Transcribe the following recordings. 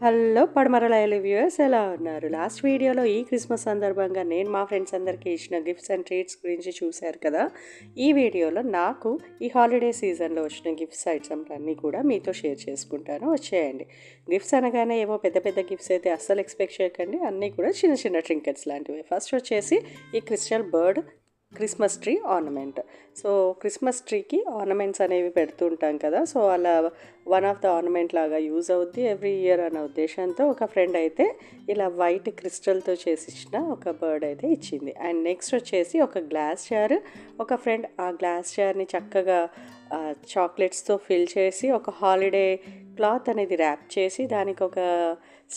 Hello పడమరల viewers, ఎలా ఉన్నారు? Last వీడియోలో ఈ క్రిస్మస్ సందర్భంగా నేను మా ఫ్రెండ్స్ అందరికీ ఇచ్చిన గిఫ్ట్స్ అండ్ ట్రీట్స్ గురించి చూశారు కదా. ఈ వీడియోలో నాకు ఈ హాలిడే సీజన్లో వచ్చిన గిఫ్ట్స్ ఐటమ్స్ అన్నీ కూడా మీతో షేర్ చేసుకుంటాను. వచ్చేయండి. గిఫ్ట్స్ అనగానే ఏవో పెద్ద పెద్ద గిఫ్ట్స్ అయితే అస్సలు ఎక్స్పెక్ట్ చేయకండి. అన్నీ కూడా చిన్న చిన్న ట్రింకెట్స్ లాంటివి. ఫస్ట్ వచ్చేసి ఈ crystal bird Christmas tree ornament. So Christmas ట్రీకి ఆర్నమెంట్స్ అనేవి పెడుతుంటాం కదా. సో అలా వన్ ఆఫ్ ద ఆర్నమెంట్ లాగా యూజ్ అవుద్ది ఎవ్రీ ఇయర్ అన్న ఉద్దేశంతో ఒక ఫ్రెండ్ అయితే ఇలా వైట్ క్రిస్టల్తో చేసిచ్చిన ఒక బర్డ్ అయితే ఇచ్చింది. అండ్ నెక్స్ట్ వచ్చేసి ఒక గ్లాస్ జార్. ఒక ఫ్రెండ్ ఆ గ్లాస్ జార్ని చక్కగా చాక్లెట్స్తో ఫిల్ చేసి ఒక హాలిడే క్లాత్ అనేది ర్యాప్ చేసి దానికి ఒక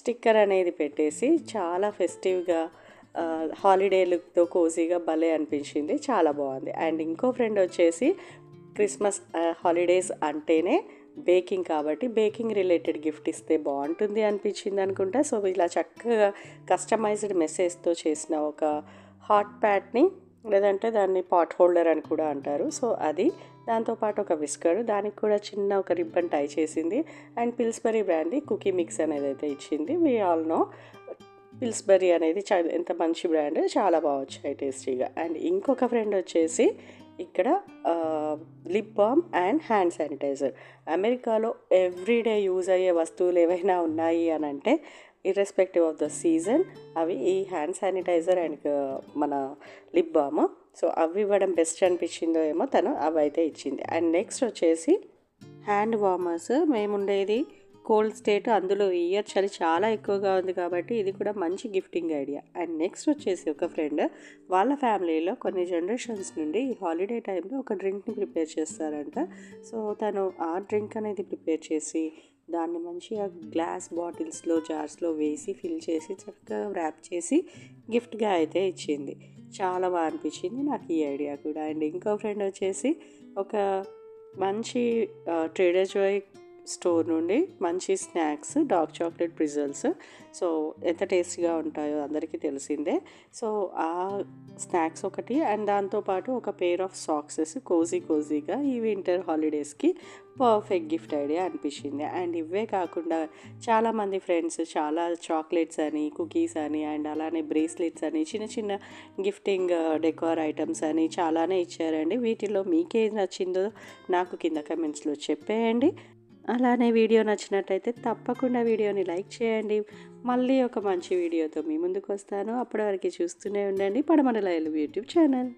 స్టిక్కర్ అనేది పెట్టేసి చాలా ఫెస్టివ్గా హాలిడే లుక్తో కోజీగా భలే అనిపించింది. చాలా బాగుంది. అండ్ ఇంకో ఫ్రెండ్ వచ్చేసి క్రిస్మస్ హాలిడేస్ అంటేనే బేకింగ్ కాబట్టి బేకింగ్ రిలేటెడ్ గిఫ్ట్ ఇస్తే బాగుంటుంది అనిపించింది అనుకుంటా. సో ఇలా చక్కగా కస్టమైజ్డ్ మెసేజ్తో చేసిన ఒక హాట్ ప్యాట్ని, లేదంటే దాన్ని పాట్ హోల్డర్ అని కూడా అంటారు. సో అది దాంతోపాటు ఒక విస్కర్, దానికి కూడా చిన్న ఒక రిబ్బన్ టై చేసింది. అండ్ పిల్స్బరీ బ్రాండ్ది కుకీ మిక్స్ అనేది అయితే ఇచ్చింది. వీ ఆల్ నో పిల్స్బరీ అనేది ఎంత మంచి బ్రాండ్, చాలా బాగా వచ్చాయి టేస్టీగా. అండ్ ఇంకొక ఫ్రెండ్ వచ్చేసి ఇక్కడ lip balm and hand sanitizer. అమెరికాలో ఎవ్రీడే యూజ్ అయ్యే వస్తువులు ఏవైనా ఉన్నాయి అని అంటే ఇర్రెస్పెక్టివ్ ఆఫ్ ద సీజన్ అవి ఈ హ్యాండ్ శానిటైజర్ అండ్ మన లిప్ బామ్. సో అవి ఇవ్వడం బెస్ట్ అనిపించిందో ఏమో తను అవి అయితే ఇచ్చింది. అండ్ నెక్స్ట్ వచ్చేసి హ్యాండ్ వార్మర్స్. మేముండేది కోల్డ్ స్టేట్, అందులో ఈ ఇయర్ చలి చాలా ఎక్కువగా ఉంది కాబట్టి ఇది కూడా మంచి గిఫ్టింగ్ ఐడియా. అండ్ నెక్స్ట్ వచ్చేసి ఒక ఫ్రెండ్ వాళ్ళ ఫ్యామిలీలో కొన్ని జనరేషన్స్ నుండి ఈ హాలిడే టైంలో ఒక డ్రింక్ని ప్రిపేర్ చేస్తారంట. సో తను ఆ డ్రింక్ అనేది ప్రిపేర్ చేసి దాన్ని మంచిగా గ్లాస్ బాటిల్స్లో జార్స్లో వేసి ఫిల్ చేసి చక్కగా ర్యాప్ చేసి గిఫ్ట్గా అయితే ఇచ్చింది. చాలా బాగా అనిపించింది నాకు ఈ ఐడియా కూడా. అండ్ ఇంకో ఫ్రెండ్ వచ్చేసి ఒక మంచి ట్రేడర్ జాయ్ స్టోర్ నుండి మంచి స్నాక్స్, డార్క్ చాక్లెట్ ప్రిజల్స్. సో ఎంత టేస్టీగా ఉంటాయో అందరికీ తెలిసిందే. సో ఆ స్నాక్స్ ఒకటి, అండ్ దాంతోపాటు ఒక పేర్ ఆఫ్ సాక్సెస్ కోజీగా ఈ వింటర్ హాలిడేస్కి పర్ఫెక్ట్ గిఫ్ట్ ఐడియా అనిపించింది. అండ్ ఇవే కాకుండా చాలామంది ఫ్రెండ్స్ చాలా చాక్లెట్స్ అని, కుకీస్ అని, అండ్ అలానే బ్రేస్లెట్స్ అని, చిన్న చిన్న గిఫ్టింగ్ డెకోర్ ఐటమ్స్ అని చాలానే ఇచ్చారండి. వీటిలో మీకేది నచ్చిందో నాకు కింద కమెంట్స్లో చెప్పేయండి. అలానే వీడియో నచ్చినట్టయితే తప్పకుండా వీడియోని లైక్ చేయండి. మళ్ళీ ఒక మంచి వీడియోతో మీ ముందుకు వస్తాను. అప్పటి వరకు చూస్తూనే ఉండండి పడమరల యూట్యూబ్ ఛానల్.